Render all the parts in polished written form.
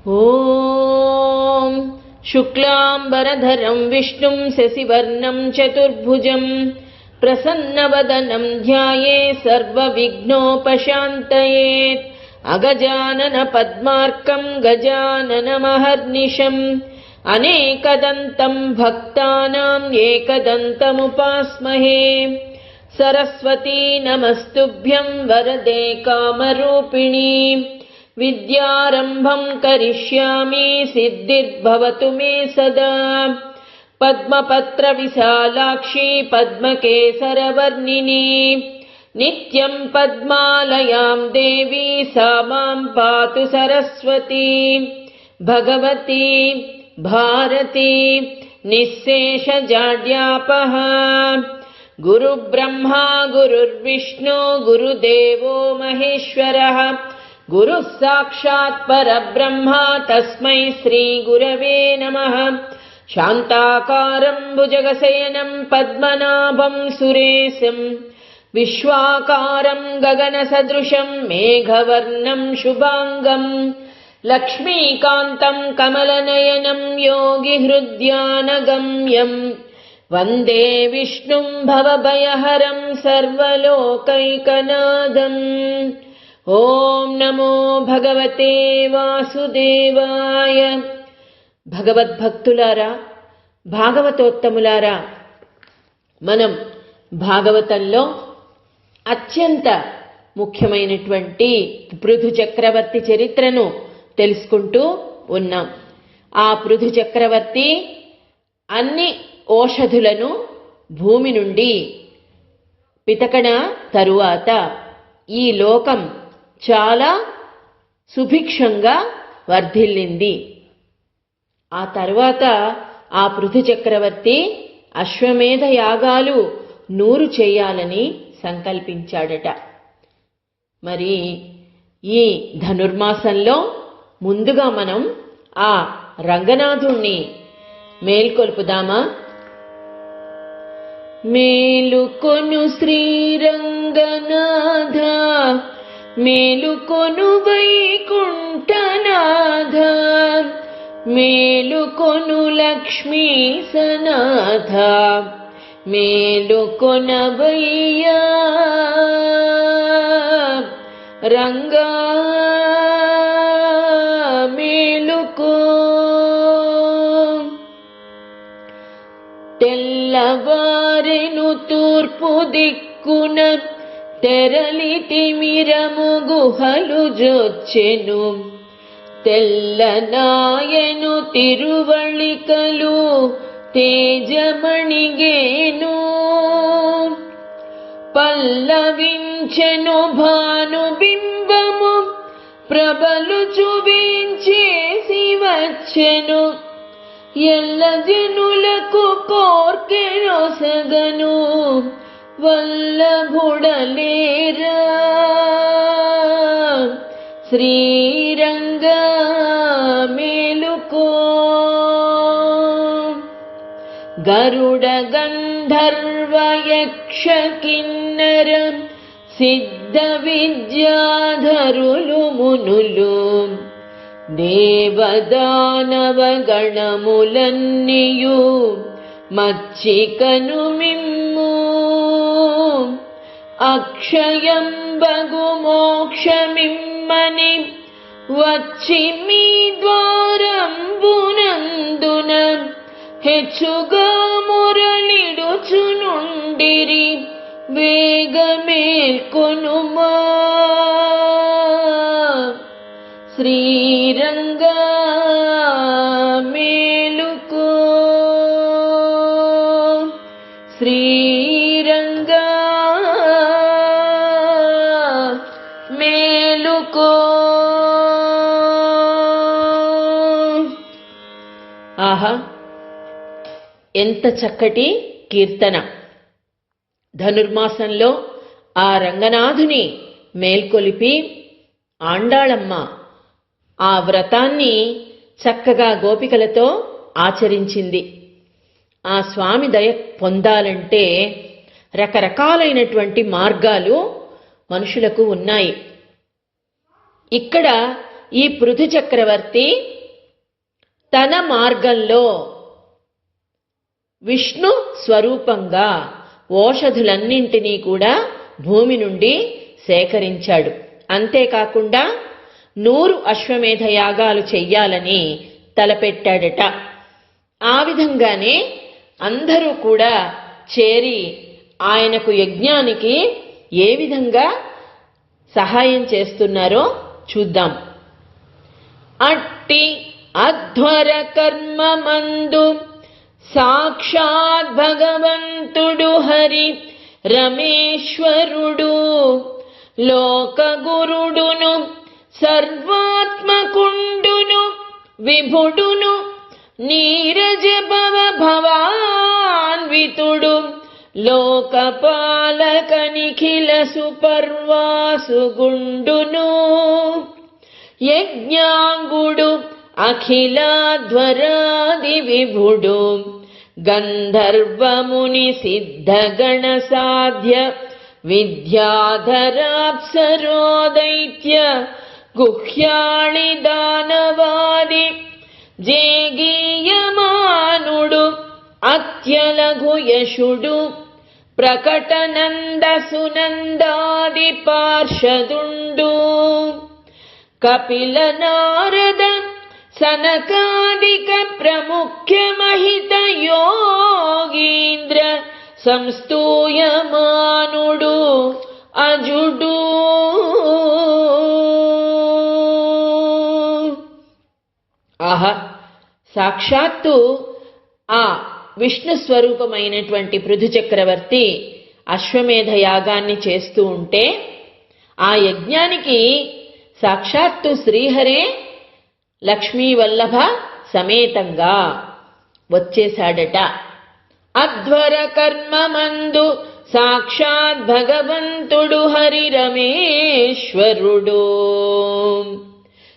ఓం శుక్లాంబరధరం విష్ణుం శశివర్ణం చతుర్భుజం ప్రసన్నవదనం ధ్యాయే సర్వవిఘ్నోపశాంతయేత్. అగజానన పద్మార్కం గజాననమహర్నిశం అనేకదంతం భక్తానాం ఏకదంతముపాస్మహే. సరస్వతీ నమస్తుభ్యం వరదే కామరూపిణీ. విద్యారంభం కరిష్యామి సిద్ధిర్భవతు మే సదా. పద్మపత్ర విశాలాక్షి పద్మకేసరవర్ణిని నిత్యం పద్మాలయాం దేవి సా మాం పాతు సరస్వతి. భగవతి భారతి నిశ్శేషజాడ్యాపః. గురుబ్రహ్మా గురుర్విష్ణు గురుదేవో మహేశ్వరః. గురుః సాక్షాత్ పరబ్రహ్మ తస్మై శ్రీ గురవే నమః. శాంతాకారం భుజగశయనం పద్మనాభం సురేశం విశ్వాకారం గగనసదృశం మేఘవర్ణం శుభాంగం లక్ష్మీకాంతం కమలనయనం యోగిహృద్యానగమ్యం వందే విష్ణుం భవభయహరం సర్వలోకైకనాథం. ఓం నమో భగవతే వాసుదేవాయ. భగవద్భక్తులారా, భాగవతోత్తములారా, మనం భాగవతంలో అత్యంత ముఖ్యమైనటువంటి పృథు చక్రవర్తి చరిత్రను తెలుసుకుంటూ ఉన్నాం. ఆ పృథు చక్రవర్తి అన్ని ఓషధులను భూమి నుండి పితకన తరువాత ఈ లోకం చాలా సుభిక్షంగా వర్ధిల్లింది. ఆ తరువాత ఆ పృథు చక్రవర్తి అశ్వమేధ యాగాలు 100 చేయాలని సంకల్పించాడట. మరి ఈ ధనుర్మాసంలో ముందుగా మనం ఆ రంగనాథుణ్ణి మేల్కొల్పుదామా? మేలుకొను శ్రీరంగనాథ, మేలుకొను వైకుంఠనాథ, మేలుకొను లక్ష్మీసనాథ, మేలుకొనవయ్యా రంగా మేలుకో. తెల్లవారెను తూర్పు దిక్కున తెరలి తిమిరము గుహలు జొచ్చెను. తెల్లనాయను తిరువళికలు తేజమణిగేను. పల్లవించెను భానుబింబము ప్రభలు చూపించేసి వచ్చెను. ఎల్ల జనులకు కోర్కెనొసగను వల్లభుడలేరా శ్రీరంగ మేలుకో. గరుడ గంధర్వ యక్ష కిన్నర సిద్ధ విద్యాధరులు మునులు దేవదానవ గణములన్నీయు మచ్చికను మిమ్ము. అక్షయం బగు మోక్షమిమ్మని వచ్చి మీ ద్వారంబునందున హెచ్చుగా మురళిడుచునుండిరి. వేగమేల్కొనుమా శ్రీరంగ మేలుకో. శ్రీరంగ మేలుకో. ఆహా, ఎంత చక్కటి కీర్తన! ధనుర్మాసంలో ఆ రంగనాథుని మేల్కొలిపి ఆండాళమ్మ ఆ వ్రతాన్ని చక్కగా గోపికలతో ఆచరించింది. ఆ స్వామి దయ పొందాలంటే రకరకాలైనటువంటి మార్గాలు మనుషులకు ఉన్నాయి. ఇక్కడ ఈ పృథు చక్రవర్తి తన మార్గంలో విష్ణు స్వరూపంగా ఓషధులన్నింటినీ కూడా భూమి నుండి సేకరించాడు. అంతేకాకుండా 100 అశ్వమేధ యాగాలు చెయ్యాలని తలపెట్టాడట. ఆ విధంగానే అందరూ కూడా చేరి ఆయనకు యజ్ఞానికి ఏ విధంగా సహాయం చేస్తున్నారో చూద్దాం. అట్టి అధ్వర కర్మమందు సాక్షాత్ భగవంతుడు హరి రమేశ్వరుడు లోకగురుడును సర్వాత్మకుండును విభుడును నీరజ భవ భవాన్వితుడు లోకపాలక నిఖిల సుపర్వాసుగుండును యజ్ఞాంగుడు అఖిలాధ్వరాది విభుడు గంధర్వముని సిద్ధగణ సాధ్య విద్యాధరాప్సరోదైత్య గుహ్యాళి దానవాది జేగీయమానుడు అత్యలఘు యశుడు ప్రకటనంద సునందాది పార్షదుండు కపిల నారద సనకాదిక ప్రముఖ్య మహిత యోగీంద్ర సంస్తూయమానుడు అజుడు ఆహా! సాక్షాత్తు ఆ విష్ణు స్వరూపమైనటువంటి పృథు చక్రవర్తి అశ్వమేధ యాగాన్ని చేస్తూ ఉంటే ఆ యజ్ఞానికి సాక్షాత్తు శ్రీహరే లక్ష్మీవల్లభ సమేతంగా వచ్చేశాడట. అధ్వర కర్మమందు సాక్షాత్ భగవంతుడు హరి రమేశ్వరుడు.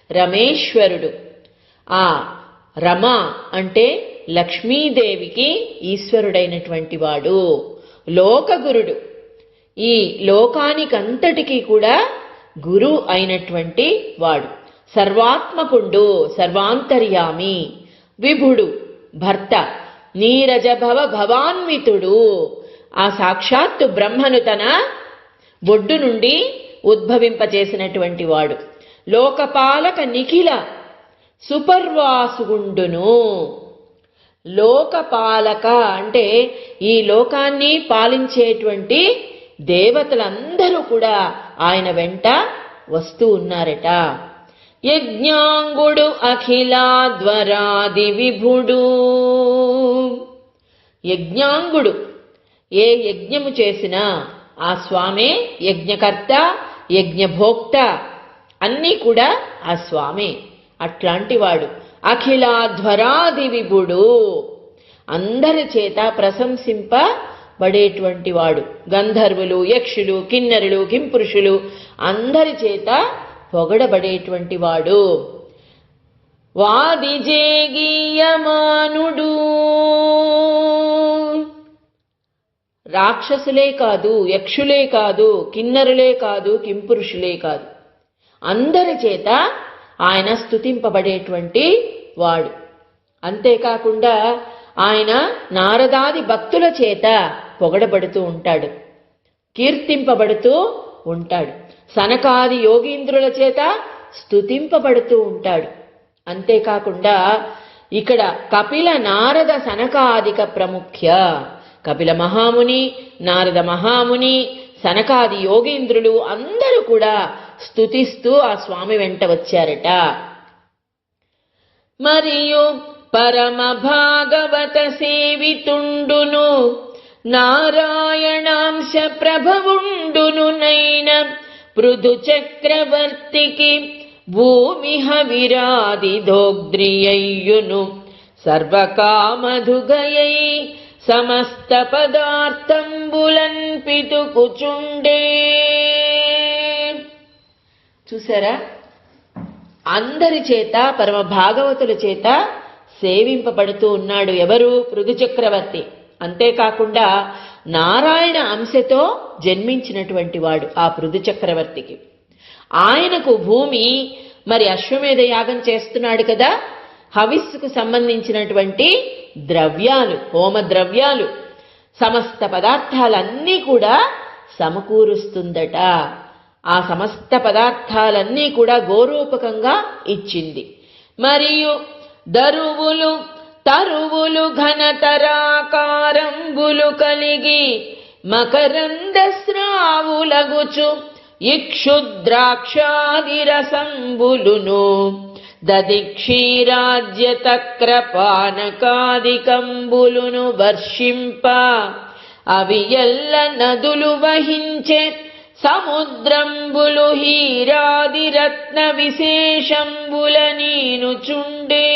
రమేశ్వరుడు ఆ రమ అంటే లక్ష్మీదేవికి ఈశ్వరుడైనటువంటి వాడు, లోకగురుడు, ఈ లోకానికంతటికీ కూడా గురు అయినటువంటి వాడు, సర్వాత్మకుండు, సర్వాంతర్యామి, విభుడు, భర్త, నీరజభవ భవాన్వితుడు, ఆ సాక్షాత్తు బ్రహ్మను తన బొడ్డు నుండి ఉద్భవింపచేసినటువంటి వాడు, లోకపాలక నిఖిల సుపర్వాసుగుండును. లోకపాలక అంటే ఈ లోకాన్ని పాలించేటువంటి దేవతలందరూ కూడా ఆయన వెంట వస్తూ ఉన్నారట. యజ్ఞాంగుడు అఖిలాధ్వరాది విభుడు. యజ్ఞాంగుడు ఏ యజ్ఞము చేసినా ఆ స్వామే యజ్ఞకర్త, యజ్ఞభోక్త, అన్నీ కూడా ఆ స్వామే. అట్లాంటి వాడు అఖిలాధ్వరాది విభుడు, అందరి చేత ప్రశంసింపబడేటువంటి వాడు. గంధర్వులు, యక్షులు, కిన్నరులు, కింపురుషులు అందరి చేత పొగడబడేటువంటి వాడు. వాదిజేగీయమానుడు, రాక్షసులే కాదు, యక్షులే కాదు, కిన్నరులే కాదు, కింపురుషులే కాదు, అందరి చేత ఆయన స్తుతింపబడేటువంటి వాడు. అంతేకాకుండా ఆయన నారదాది భక్తుల చేత పొగడబడుతూ ఉంటాడు, కీర్తింపబడుతూ ఉంటాడు, సనకాది యోగీంద్రుల చేత స్తుతింపబడుతూ ఉంటాడు. అంతేకాకుండా ఇక్కడ కపిల నారద సనకాదిక ప్రముఖ్య, కపిల మహాముని, నారద మహాముని, సనకాది యోగీంద్రులు అందరూ కూడా స్తుతిస్తూ ఆ స్వామి వెంట వచ్చారట. మరియు పరమ భాగవత సేవితుండును నారాయణాంశ ప్రభవుండును నైన పృథు చక్రవర్తికి భూమిహ విరాది దోగ్ద్రియయ్యును సర్వకామధుగయై సమస్త పదార్థంబులన్ పితుకుచుండే. చూసారా, అందరి చేత పరమ భాగవతుల చేత సేవింపబడుతూ ఉన్నాడు. ఎవరు? పృథు చక్రవర్తి. అంతేకాకుండా నారాయణ అంశతో జన్మించినటువంటి వాడు ఆ పృథు చక్రవర్తికి. ఆయనకు భూమి మరి అశ్వమేధ యాగం చేస్తున్నాడు కదా, హవిస్సుకు సంబంధించినటువంటి ద్రవ్యాలు, హోమ ద్రవ్యాలు, సమస్త పదార్థాలన్నీ కూడా సమకూరుస్తుందట. ఆ సమస్త పదార్థాలన్నీ కూడా గోరూపకంగా ఇచ్చింది. మరియు దరువులు తరువులు ఘనతరాకారంబులు కలిగి మకరంద స్రావులగుచు ఇక్షుద్రాక్షాది రసంబులును దదిక్షీరాజ్య తక్రపానకాదికంబులును వర్షింప అవి ఎల్ల నదులు వహించే సముద్రంబులు హీరాది రత్న విశేషంబుల నీనుచుండే.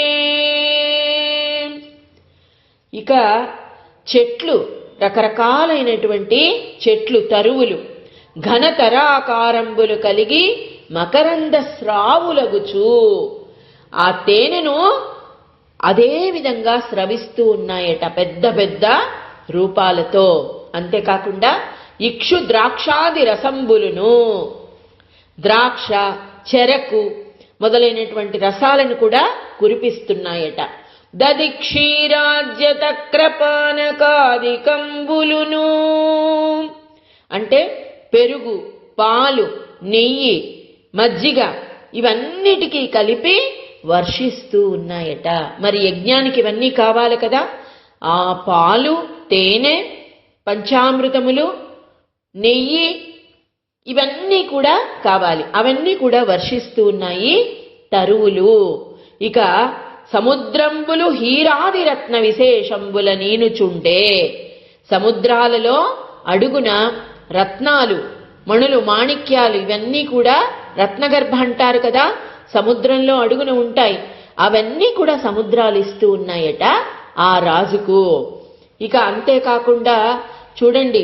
ఇక చెట్లు, రకరకాలైనటువంటి చెట్లు, తరువులు ఘనతరాకారంబులు కలిగి మకరంద స్రావులగుచు ఆ తేనెను అదే విధంగా స్రవిస్తూ ఉన్నాయట, పెద్ద పెద్ద రూపాలతో. అంతేకాకుండా ఇక్షు ద్రాక్షాది రసంబులును, ద్రాక్ష, చెరకు మొదలైనటువంటి రసాలను కూడా కురిపిస్తున్నాయట. దదిక్షీరాజ్య తక్రపానకాదికంబులును అంటే పెరుగు, పాలు, నెయ్యి, మజ్జిగ ఇవన్నిటికీ కలిపి వర్షిస్తూ ఉన్నాయట. మరి యజ్ఞానికి ఇవన్నీ కావాలి కదా, ఆ పాలు, తేనె, పంచామృతములు, నెయ్యి ఇవన్నీ కూడా కావాలి. అవన్నీ కూడా వర్షిస్తూ ఉన్నాయి తరువులు. ఇక సముద్రంబులు హీరాది రత్న విశేషంబుల నీనుచుండే, సముద్రాలలో అడుగున రత్నాలు, మణులు, మాణిక్యాలు ఇవన్నీ కూడా రత్నగర్భ అంటారు కదా, సముద్రంలో అడుగున ఉంటాయి. అవన్నీ కూడా సముద్రాలు ఇస్తూ ఉన్నాయట ఆ రాజుకు. ఇక అంతేకాకుండా చూడండి,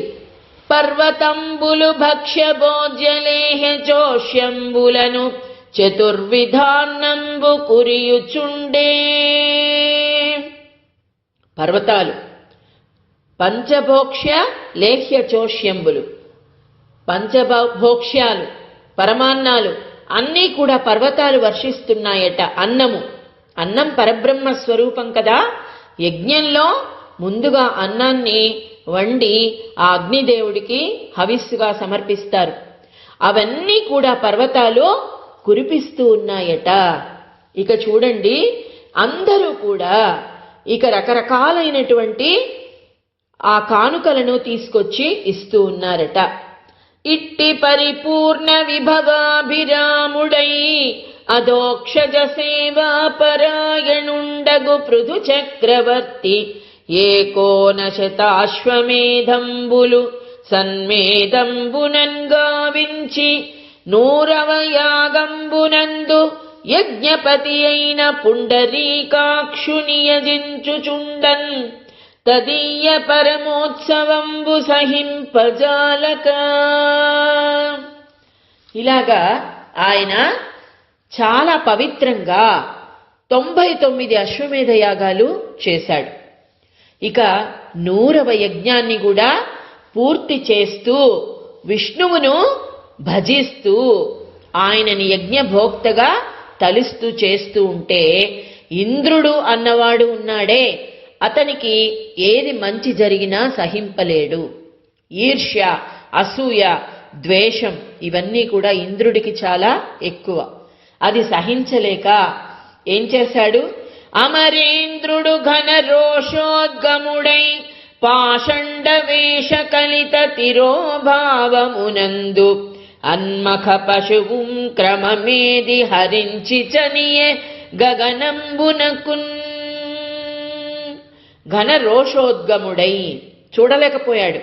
పర్వతంబులు భక్ష్య భోజ్యలేహ చోష్యంబులను చతుర్విధాన్నంబు కురియుచుండే. పర్వతాలు పంచభోక్ష్య లేహ్య చోష్యంబులు, పంచభోక్ష్యాలు, పరమాన్నాలు అన్నీ కూడా పర్వతాలు వర్షిస్తున్నాయట. అన్నం పరబ్రహ్మ స్వరూపం కదా. యజ్ఞంలో ముందుగా అన్నాన్ని వండి ఆ అగ్నిదేవుడికి హవిస్సుగా సమర్పిస్తారు. అవన్నీ కూడా పర్వతాలు కురిపిస్తూ ఉన్నాయట. ఇక చూడండి, అందరూ కూడా ఇక రకరకాలైనటువంటి ఆ కానుకలను తీసుకొచ్చి ఇస్తూ ఉన్నారట. ఇట్టి పరిపూర్ణ విభవాభిరాముడై అదోక్షజ సేవా పరాయణుండగు పృథు చక్రవర్తి ఏకోనశతాశ్వమేధంబులు సన్మేధంబునన్ గావించి 100వ యాగంబునందు యజ్ఞపతి అయిన పుండరీకాక్షుని యజించుచుండన్ తదీయ పరమోత్సవంబు సహింపజాలక. ఇలాగా ఆయన చాలా పవిత్రంగా 99 అశ్వమేధ యాగాలు చేశాడు. ఇక 100వ యజ్ఞాన్ని కూడా పూర్తి చేస్తూ విష్ణువును భజిస్తూ ఆయనని యజ్ఞభోక్తగా తలుస్తూ చేస్తూ ఉంటే, ఇంద్రుడు అన్నవాడు ఉన్నాడే, అతనికి ఏది మంచి జరిగినా సహింపలేడు. ఈర్ష్య, అసూయ, ద్వేషం ఇవన్నీ కూడా ఇంద్రుడికి చాలా ఎక్కువ. అది సహించలేక ఏం చేశాడు, అమరేంద్రుడు ఘన రోషోద్గముడై పాషండ వేష కలిత తిరోభావమునందు అన్మఖ పశువుం క్రమమేది హరించి చనియే గగనంబునకున్. ఘన రోషోద్గముడై చూడలేకపోయాడు.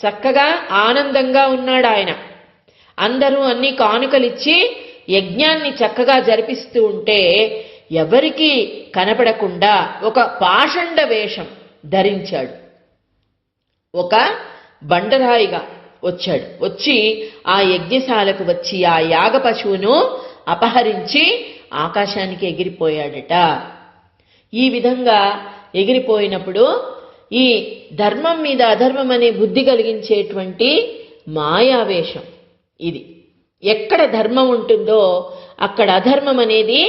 చక్కగా ఆనందంగా ఉన్నాడు ఆయన. అందరూ అన్ని కానుకలిచ్చి యజ్ఞాన్ని చక్కగా జరిపిస్తూ ఉంటే ఎవరికీ కనపడకుండా ఒక పాషండ వేషం ధరించాడు. ఒక బండరాయిగా వచ్చాడు. వచ్చి ఆ యజ్ఞశాలకు వచ్చి ఆ యాగ పశువును అపహరించి ఆకాశానికి ఎగిరిపోయాడట. ఈ విధంగా ఎగిరిపోయినప్పుడు ఈ ధర్మం మీద అధర్మం అనే బుద్ధి కలిగించేటువంటి మాయావేషం ఇది. ఎక్కడ ధర్మం ఉంటుందో అక్కడ అధర్మం అనేది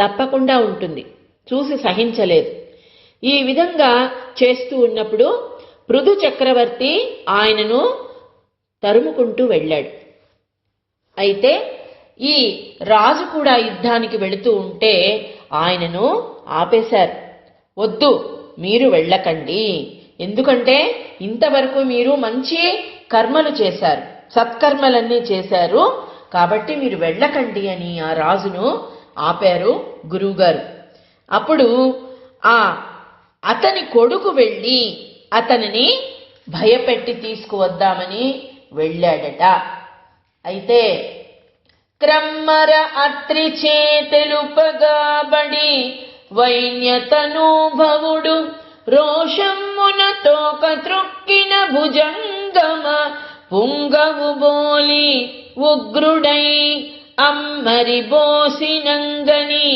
తప్పకుండా ఉంటుంది, చూసి సహించలేదు. ఈ విధంగా చేస్తూ ఉన్నప్పుడు పృథు చక్రవర్తి ఆయనను తరుముకుంటూ వెళ్ళాడు. అయితే ఈ రాజు కూడా యుద్ధానికి వెళుతూ ఉంటే ఆయనను ఆపేశారు. వద్దు, మీరు వెళ్ళకండి, ఎందుకంటే ఇంతవరకు మీరు మంచి కర్మలు చేశారు, సత్కర్మలన్నీ చేశారు, కాబట్టి మీరు వెళ్ళకండి అని ఆ రాజును ఆపారు గురువుగారు. అప్పుడు అతని కొడుకు వెళ్ళి అతనిని భయపెట్టి తీసుకువద్దామని వెళ్ళాడట. అయితే క్రమ్మర అత్రి చేతెలుపగాబడి వైన్యతనూభవుడు రోషమ్మున తోక త్రొక్కిన భుజంగమ పుంగవు బోలి ఉగ్రుడై అమ్మరి బోసినంగని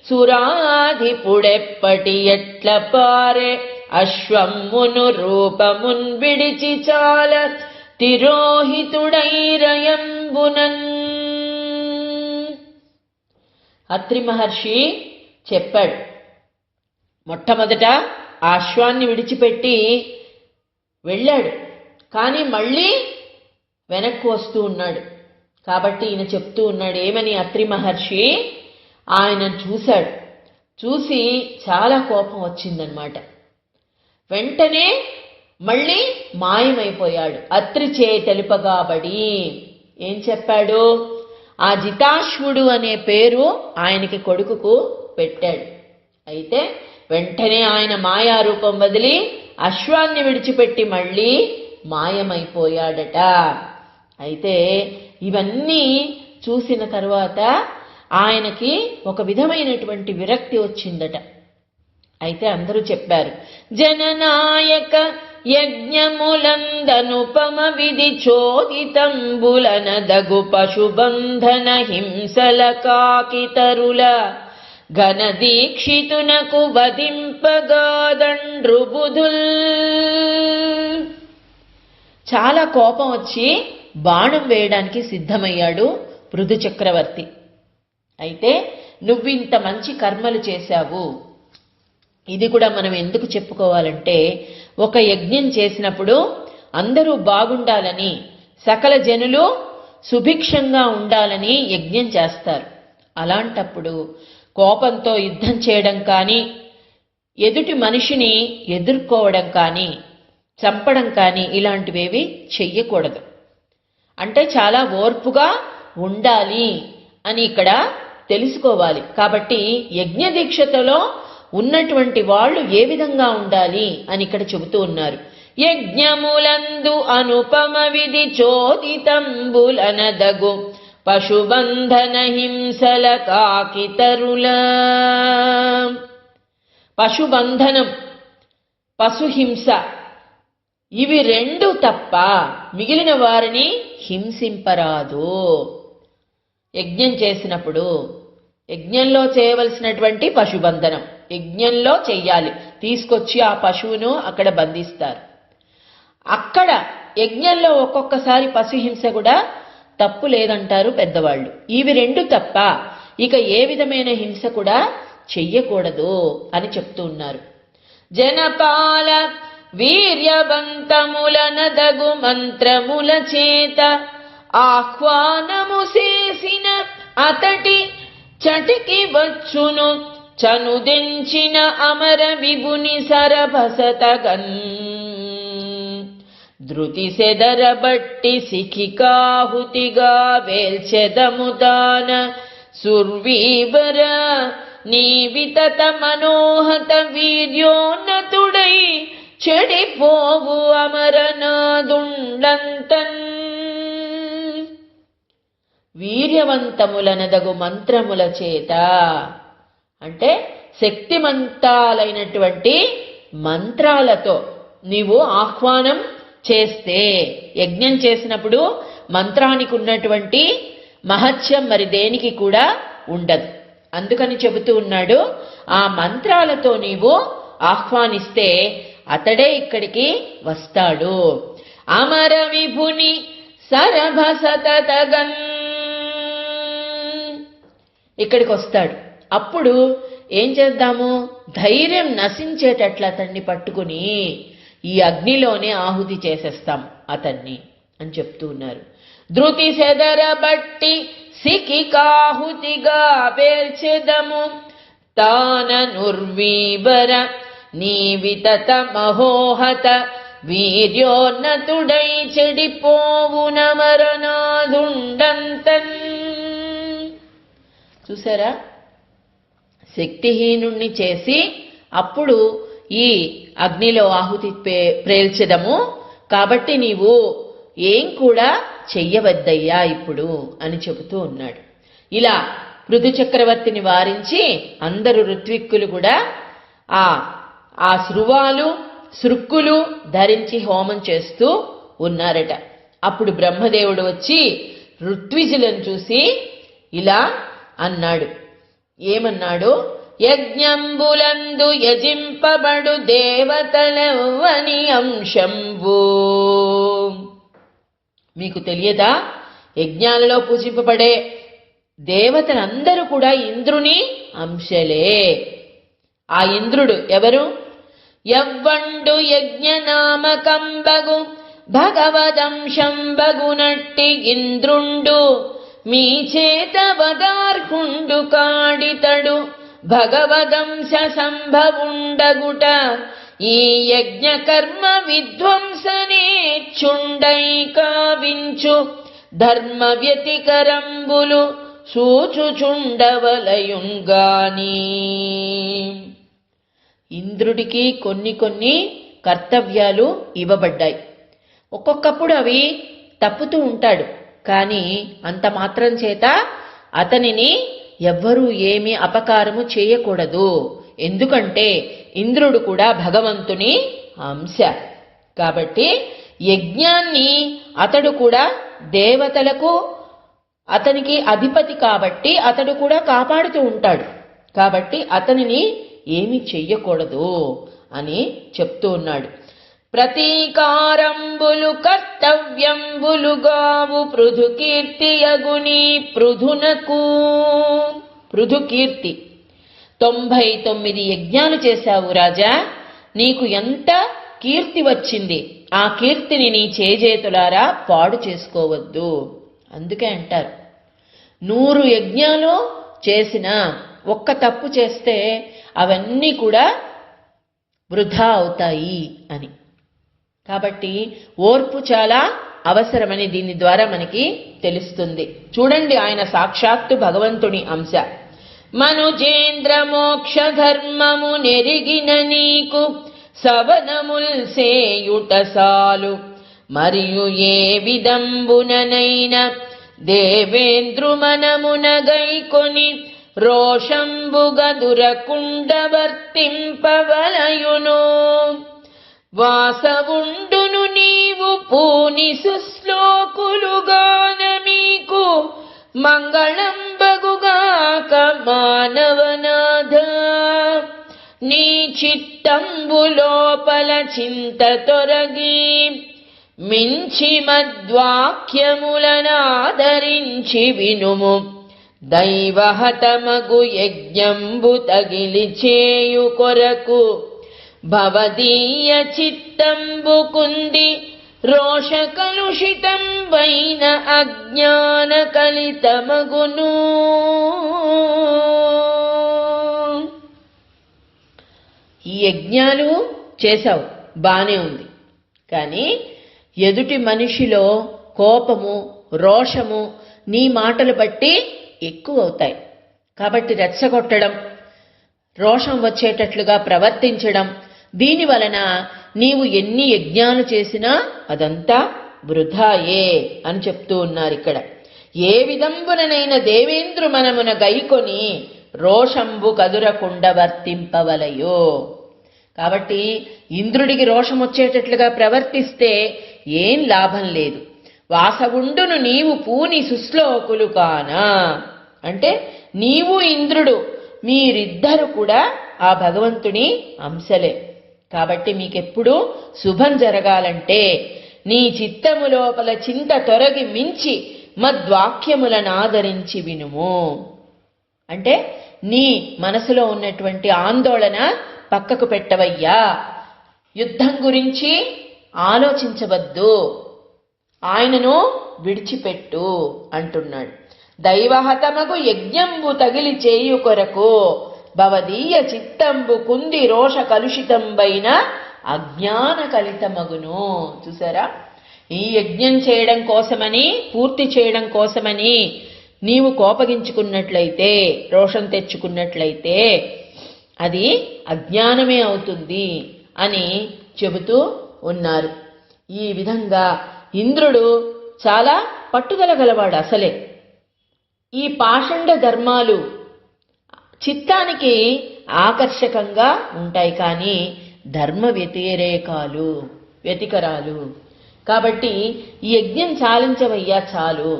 సురాధిపుడెప్పటి ఎట్ల పారె అశ్వమ్మును రూపమున్ విడిచి చాల తిరోహితుడై రయంబునన్. అత్రి మహర్షి చెప్పాడు, మొట్టమొదట ఆ అశ్వాన్ని విడిచిపెట్టి వెళ్ళాడు, కానీ మళ్ళీ వెనక్కు వస్తూ ఉన్నాడు. కాబట్టి ఈయన చెప్తూ ఉన్నాడు ఏమని, అత్రి మహర్షి ఆయన చూశాడు, చూసి చాలా కోపం వచ్చిందనమాట. వెంటనే మళ్ళీ మాయమైపోయాడు. అత్రి చే తెలుపగాబడి ఏం చెప్పాడు, ఆ జితాశ్వుడు అనే పేరు ఆయనకి కొడుకుకు పెట్టాడు. అయితే వెంటనే ఆయన మాయారూపం వదిలి అశ్వాన్ని విడిచిపెట్టి మళ్ళీ మాయమైపోయాడట. అయితే ఇవన్నీ చూసిన తరువాత ఆయనకి ఒక విధమైనటువంటి విరక్తి వచ్చిందట. అయితే అందరూ చెప్పారు, జననాయక యజ్ఞములందనుపమ విధి చోదితంబులనదగు పశుబంధన హింసల కాకితరుల ఘన దీక్షితునకు వధింపగాదండ్రు బుధుల్. చాలా కోపం వచ్చి బాణం వేయడానికి సిద్ధమయ్యాడు పృథు చక్రవర్తి. అయితే నువ్వింత మంచి కర్మలు చేశావు, ఇది కూడా మనం ఎందుకు చెప్పుకోవాలంటే, ఒక యజ్ఞం చేసినప్పుడు అందరూ బాగుండాలని, సకల జనులు సుభిక్షంగా ఉండాలని యజ్ఞం చేస్తారు. అలాంటప్పుడు కోపంతో యుద్ధం చేయడం కానీ, ఎదుటి మనిషిని ఎదుర్కోవడం కానీ, చంపడం కానీ ఇలాంటివేవి చెయ్యకూడదు. అంటే చాలా ఓర్పుగా ఉండాలి అని ఇక్కడ తెలుసుకోవాలి. కాబట్టి యజ్ఞ దీక్షతలో ఉన్నటువంటి వాళ్ళు ఏ విధంగా ఉండాలి అని ఇక్కడ చెబుతూ ఉన్నారు. యజ్ఞములందు అనుపమ విధి చోదితంబులనదగు పశుబంధన హింసల కాకితరుల. పశుబంధనం, పశుహింస, ఇవి రెండు తప్ప మిగిలిన వారిని హింసింపరాదు. యజ్ఞం చేసినప్పుడు యజ్ఞంలో చేయవలసినటువంటి పశుబంధనం యజ్ఞంలో చెయ్యాలి, తీసుకొచ్చి ఆ పశువును అక్కడ బంధిస్తారు. అక్కడ యజ్ఞంలో ఒక్కొక్కసారి పశుహింస కూడా తప్పు లేదంటారు పెద్దవాళ్ళు. ఇవి రెండు తప్ప ఇక ఏ విధమైన హింస కూడా చెయ్యకూడదు అని చెప్తూ ఉన్నారు. జనపాల వీర్యవంతములనదగు మంత్రముల చేత ఆహ్వానము చేసిన అతటి చటికి వచ్చును చనుదెంచిన అమర విభుని సరభసతగన్. ధృతి సెదరబట్టి సిఖికాహుతిగా వేల్చెదముదాన సుర్వీవర నీవితత మనోహత వీర్యోన్నతుడై చెడిపోవు అమరనాదుండంతన్. వీర్యవంతములనదగు మంత్రముల చేత అంటే శక్తిమంతాలైనటువంటి మంత్రాలతో నీవు ఆహ్వానం చేస్తే, యజ్ఞం చేసినప్పుడు మంత్రానికి ఉన్నటువంటి మహత్యం మరి దేనికి కూడా ఉండదు. అందుకని చెబుతూ ఉన్నాడు, ఆ మంత్రాలతో నీవు ఆహ్వానిస్తే అతడే ఇక్కడికి వస్తాడు. అమర విభుని సరభసతగన్. ఇక్కడికి వస్తాడు. అప్పుడు ఏం చేద్దాము, ధైర్యం నశించేటట్లు అతన్ని పట్టుకుని ఈ అగ్నిలోనే ఆహుతి చేసేస్తాం అతన్ని అని చెప్తూ ఉన్నారు. ధృతి సెదరబట్టి సికికాహుతిగా పేర్చెదము తాన నుర్వీబర నీవితత మహోహత వీర్యోన్నతుడై చెడిపోవున మరణాదుండంతన్. చూసారా, శక్తిహీనుణ్ణి చేసి అప్పుడు ఈ అగ్నిలో ఆహుతి ప్రేల్చడము, కాబట్టి నీవు ఏం కూడా చెయ్యవద్దయ్యా ఇప్పుడు అని చెబుతూ ఉన్నాడు. ఇలా పృథు చక్రవర్తిని వారించి అందరు ఋత్విక్కులు కూడా ఆ శృవాలు శృక్కులు ధరించి హోమం చేస్తూ ఉన్నారట. అప్పుడు బ్రహ్మదేవుడు వచ్చి ఋత్విజులను చూసి ఇలా అన్నాడు. ఏమన్నాడు? యజ్ఞంబులందు యజింపబడు దేవతలవని అంశంబు. మీకు తెలియదా, యజ్ఞాలలో పూజింపబడే దేవతలందరూ కూడా ఇంద్రుని అంశలే. ఆ ఇంద్రుడు ఎవరు? యవ్వండు యజ్ఞనామకంబగు భగవదంశంబగునట్టి ఇంద్రుండు మీ చేత వదార్హుండు కాడితడు భగవదంశ సంభవుండగుట ఈ యజ్ఞ కర్మ విధ్వంసనేచ్చుండై కావించు ధర్మ వ్యతికరంబులు సూచుచుండవలయుంగాని. ఇంద్రుడికి కొన్ని కర్తవ్యాలు ఇవ్వబడ్డాయి. ఒక్కొక్కప్పుడు అవి తప్పుతూ ఉంటాడు, కానీ అంత మాత్రం చేత అతనిని ఎవ్వరూ ఏమీ అపకారము చేయకూడదు. ఎందుకంటే ఇంద్రుడు కూడా భగవంతుని అంశ. కాబట్టి యజ్ఞాన్ని అతడు కూడా దేవతలకు అతనికి అధిపతి కాబట్టి అతడు కూడా కాపాడుతూ ఉంటాడు. కాబట్టి అతనిని ఏమి చెయ్యకూడదు అని చెప్తూ ఉన్నాడు. ప్రతీకారంబులు కర్తవ్యంబులుగావు పృథు కీర్తియగుని పృథునకు. పృథు కీర్తి 99 యజ్ఞాలు చేశావు రాజా, నీకు ఎంత కీర్తి వచ్చింది. ఆ కీర్తిని నీ చేజేతులారా పాడు చేసుకోవద్దు. అందుకే అంటారు 100 యజ్ఞాలు చేసినా ఒక్క తప్పు చేస్తే అవన్నీ కూడా వృధా అవుతాయి అని. కాబట్టి ఓర్పు చాలా అవసరమని దీని ద్వారా మనకి తెలుస్తుంది. చూడండి, ఆయన సాక్షాత్తు భగవంతుని అంశ. మనుజేంద్ర మోక్ష ధర్మము నెరిగిన నీకు సవనముల్ సేయుట సాలు మరియు ఏ విదంబుననైన దేవేంద్రు మనమున గైకొని రోషంబుగదురకుండ వర్తింపవలయును. వాసవుండును నీవు పూని సుశ్లోకులుగాన మీకు మంగళంబగుగాక మానవనాథ. నీ చిత్తంబులోపల చింత తొరగి మించి మద్వాక్యములనాదరించి వినుము. దైవహతమగు యజ్ఞంబు తగిలి చేయు కొరకు భవదీయ చిత్తంబు కుంది రోష కలుషితం వైన అజ్ఞాన కలితమగును. ఈ యజ్ఞాలు చేశావు బానే ఉంది, కానీ ఎదుటి మనిషిలో కోపము రోషము నీ మాటలు బట్టి ఎక్కువ అవుతాయి. కాబట్టి రెచ్చగొట్టడం, రోషం వచ్చేటట్లుగా ప్రవర్తించడం, దీని వలన నీవు ఎన్ని యజ్ఞాలు చేసినా అదంతా వృధాయే అని చెప్తూ ఉన్నారు ఇక్కడ. ఏ విధంబుననైన దేవేంద్రు మనమున గైకొని రోషంబు కదురకుండ వర్తింపవలయో. కాబట్టి ఇంద్రుడికి రోషం వచ్చేటట్లుగా ప్రవర్తిస్తే ఏం లాభం లేదు. వాసవుండును నీవు పూని సుశ్లోకులు కానా అంటే నీవు ఇంద్రుడు మీరిద్దరు కూడా ఆ భగవంతుని అంశలే. కాబట్టి మీకెప్పుడు శుభం జరగాలంటే నీ చిత్తము లోపల చింత తొరగి మించి మద్వాక్యములను ఆదరించి వినుము. అంటే నీ మనసులో ఉన్నటువంటి ఆందోళన పక్కకు పెట్టవయ్యా, యుద్ధం గురించి ఆలోచించవద్దు, ఆయనను విడిచిపెట్టు అంటున్నాడు. దైవహతమగు యజ్ఞంబు తగిలి చేయు కొరకు భవదీయ చిత్తంబు కుంది రోష కలుషితంబైన అజ్ఞాన కలితమగును. చూసారా, ఈ యజ్ఞం చేయడం కోసమని, పూర్తి చేయడం కోసమని నీవు కోపగించుకున్నట్లయితే, రోషం తెచ్చుకున్నట్లయితే అది అజ్ఞానమే అవుతుంది అని చెబుతూ ఉన్నారు. ఈ విధంగా ఇంద్రుడు చాలా పట్టుదల గలవాడు. అసలే ఈ పాషండ ధర్మాలు చిత్తానికి ఆకర్షకంగా ఉంటాయి, కానీ ధర్మ వ్యతికరాలు. కాబట్టి ఈ యజ్ఞం చాలించవయ్యా చాలు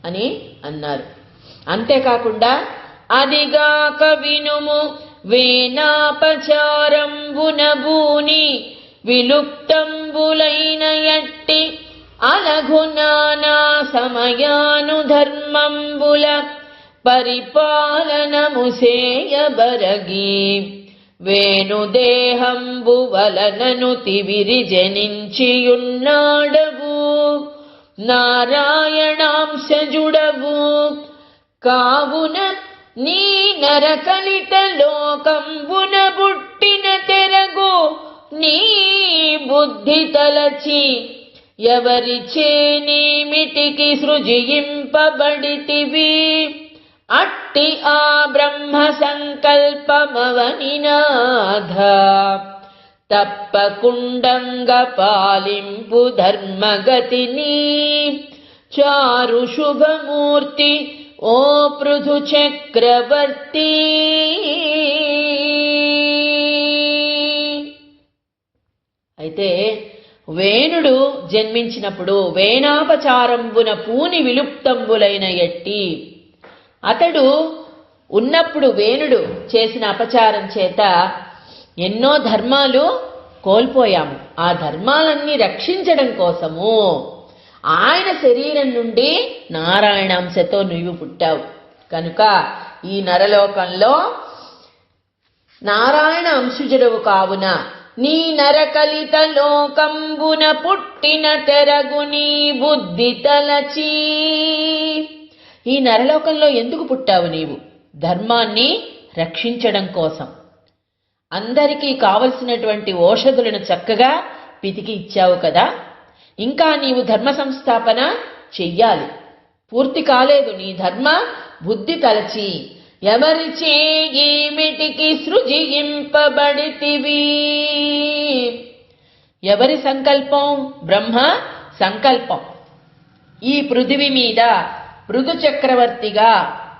అని అన్నారు. అంతేకాకుండా అదిగాక వినుము వేనాపచారంబున బూని విలుప్తంబులైన ఎట్టి అలఘునానా సమయాను ధర్మంబుల పరిపాలనము సేయబరగి వేణుదేహంబు వలనను తివిరి జనించియున్నాడవు నారాయణాంశజుడవు కావున నీ నరకలిత లోకంబున పుట్టిన తెరగు నీ బుద్ధి తలచి ఎవరిచే నీమిటికి సృజింపబడితివి అట్టి ఆ బ్రహ్మ సంకల్పమవనినాథ తప్పకుండంగ పాలింపు ధర్మగతిని చారు శుభమూర్తి ఓ పృథు చక్రవర్తి. అయితే వేణుడు జన్మించినప్పుడు వేణాపచారంబున పూని విలుప్తంబులైన ఎట్టి, అతడు ఉన్నప్పుడు వేణుడు చేసిన అపచారం చేత ఎన్నో ధర్మాలు కోల్పోయాము. ఆ ధర్మాలన్నీ రక్షించడం కోసము ఆయన శరీరం నుండి నారాయణాంశతో నువ్వు పుట్టావు కనుక ఈ నరలోకంలో నారాయణ అంశుజుడవు కావున నీ నరకలిత లోకంబున పుట్టిన తెరగు నీ బుద్ధి తలచి. ఈ నరలోకంలో ఎందుకు పుట్టావు నీవు? ధర్మాన్ని రక్షించడం కోసం. అందరికీ కావలసినటువంటి ఔషధులను చక్కగా పితికి ఇచ్చావు కదా, ఇంకా నీవు ధర్మ సంస్థాపన చెయ్యాలి. పూర్తి కాలేదు నీ ధర్మ బుద్ధి తలచి ఎవరి చేమిటికి సృజింపబడితివి. ఎవరి సంకల్పం? బ్రహ్మ సంకల్పం. ఈ పృథివి మీద పృథు చక్రవర్తిగా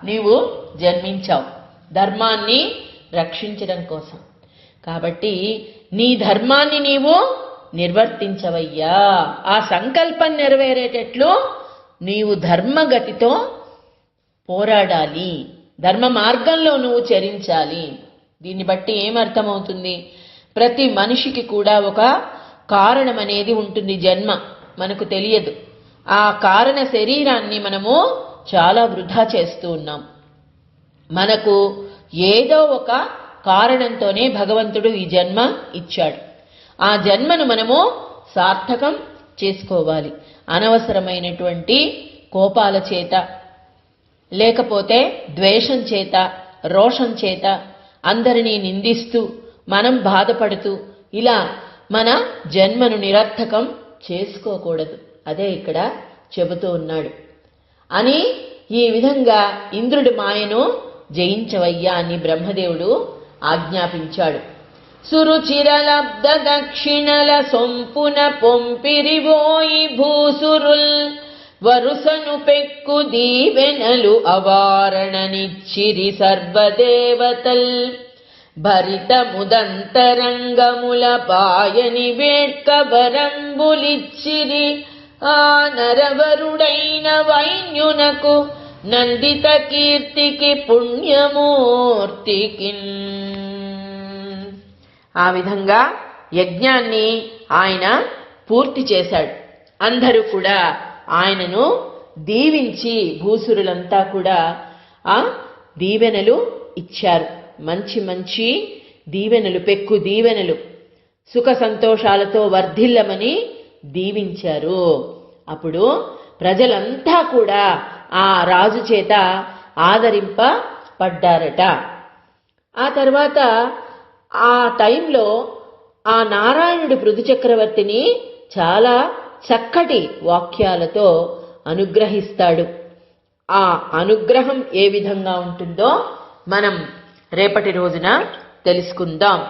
నీవు జన్మించావు ధర్మాన్ని రక్షించడం కోసం. కాబట్టి నీ ధర్మాన్ని నీవు నిర్వర్తించవయ్యా. ఆ సంకల్పం నెరవేరేటట్లు నీవు ధర్మగతితో పోరాడాలి, ధర్మ మార్గంలో నువ్వు చరించాలి. దీన్ని బట్టి ఏమర్థమవుతుంది? ప్రతి మనిషికి కూడా ఒక కారణం అనేది ఉంటుంది. జన్మ మనకు తెలియదు. ఆ కారణ శరీరాన్ని మనము చాలా వృధా చేస్తూ ఉన్నాం. మనకు ఏదో ఒక కారణంతోనే భగవంతుడు ఈ జన్మ ఇచ్చాడు. ఆ జన్మను మనము సార్థకం చేసుకోవాలి. అనవసరమైనటువంటి కోపాల చేత, లేకపోతే ద్వేషం చేత, రోషం చేత అందరినీ నిందిస్తూ మనం బాధపడుతూ ఇలా మన జన్మను నిరర్థకం చేసుకోకూడదు. అదే ఇక్కడ చెబుతూ ఉన్నాడు. అని ఈ విధంగా ఇంద్రుడి మాయను జయించవయ్యా అని బ్రహ్మదేవుడు ఆజ్ఞాపించాడు. సురుచిరలబ్ధ దక్షిణల సొంపున పొంపిరివోయి భూసురుల్ వరుసను పెక్కు దీవెనలు అవారణనిచ్చిరి సర్వదేవతల్ భరిత ముదంతరంగముల పాయని వేట్క వరంబులిచ్చిరి ఆ నరవరుడైన వైన్యునకు నందిత కీర్తికి పుణ్యమూర్తికి. ఆ విధంగా యజ్ఞాన్ని ఆయన పూర్తి చేశాడు. అందరూ కూడా ఆయనను దీవించి భూసురులంతా కూడా దీవెనలు ఇచ్చారు. మంచి మంచి దీవెనలు, పెక్కు దీవెనలు, సుఖ సంతోషాలతో వర్ధిల్లమని దీవించారు. అప్పుడు ప్రజలంతా కూడా ఆ రాజు చేత ఆదరింపబడ్డారట. ఆ తర్వాత ఆ టైంలో ఆ నారాయణుడు పృథు చక్రవర్తిని చాలా చక్కటి వాక్యాలతో అనుగ్రహిస్తాడు. ఆ అనుగ్రహం ఏ విధంగా ఉంటుందో మనం రేపటి రోజున తెలుసుకుందాం.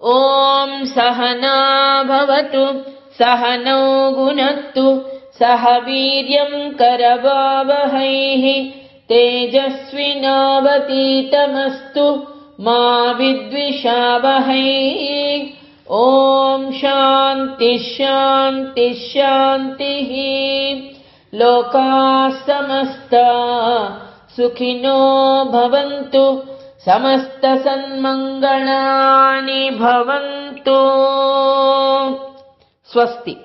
ఓం సహనా భవతు సహనౌ గుణత్తు సహ వీర్యం కరవావహైః తేజస్వినావతీతమస్తు మా విద్విషావహైః. ఓం శాంతి శాంతి శాంతిః. లోకాః సమస్తాః సుఖినో భవంతు, సమస్త సన్మంగళాని భవంతు. స్వస్తి.